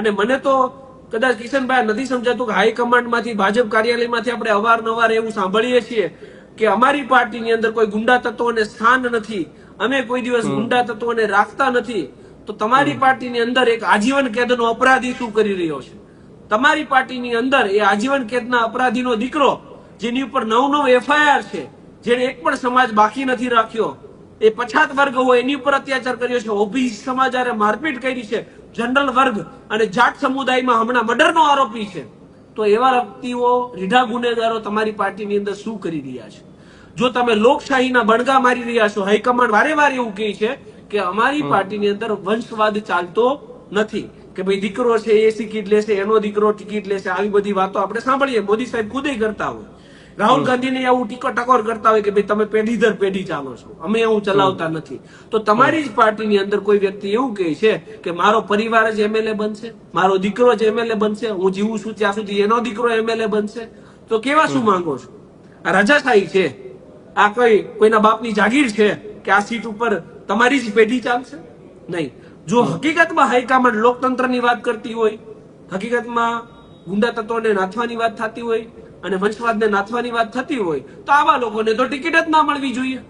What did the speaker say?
અને મને તો કદાચ કિશનભાઈ નથી સમજાતું કે હાઈકમાન્ડમાંથી ભાજપ કાર્યાલયમાંથી આપણે અવારનવાર એવું સાંભળીએ છીએ કે અમારી પાર્ટીની અંદર કોઈ ગુંડા તત્વોને સ્થાન નથી, અમે કોઈ દિવસ ગુંડા તત્વોને રાખતા નથી. તો તમારી પાર્ટીની અંદર એક આજીવન કેદનો અપરાધી શું કરી રહ્યો છે? તમારી પાર્ટીની અંદર એ આજીવન કેદના અપરાધીનો દીકરો જેની ઉપર 9 FIR છે, જેને એક પણ સમાજ બાકી નથી રાખ્યો, એ પછાત વર્ગ હોય એની ઉપર અત્યાચાર કર્યો છે, ઓબીસી સમાજ આરે મારપીટ કરી છે, જનરલ વર્ગ અને જાટ સમુદાયમાં હમણાં મર્ડરનો આરોપી છે. તો એવા વ્યક્તિઓ રીઢા ગુનેગારો તમારી પાર્ટીની અંદર શું કરી રહ્યા છે? જો તમે લોકશાહીના બણગા મારી રહ્યા છો, હાઈકમાન્ડ વારે વારે એવું કહે છે કે અમારી પાર્ટીની અંદર વંશવાદ ચાલતો નથી, કે ભાઈ દીકરો છે એ ટિકિટ લેશે, એનો દીકરો ટિકિટ લેશે, આવી બધી વાતો આપણે સાંભળીએ. મોદી સાહેબ ખુદે કરતા હોય, રાહુલ ગાંધીને આવું ટકોર કરતા હોય કે ભાઈ તમે પેઢી દર પેઢી ચાલો છો, અમે એવું ચલાવતા નથી. તો તમારી જ પાર્ટીની અંદર કોઈ વ્યક્તિ એવું કહે છે કે મારો પરિવાર જ MLA બનશે, મારો દીકરો જ MLA બનશે, હું જીવું છું ત્યાં સુધી એનો દીકરો MLA બનશે. તો કેવા શું માંગો છો? આ રજાશાહી છે? આ કોઈના બાપની જાગીર છે કે આ સીટ ઉપર તમારી જ પેઢી ચાલશે? નહીં. જો હકીકતમાં હાઈકમાન્ડ લોકતંત્રની વાત કરતી હોય, હકીકતમાં ગુંડા તત્વોને નાથવાની વાત થતી હોય અને વંશવાદને નાથવાની વાત થતી હોય, તો આવા લોકોને તો ટિકિટ જ ના મળવી જોઈએ.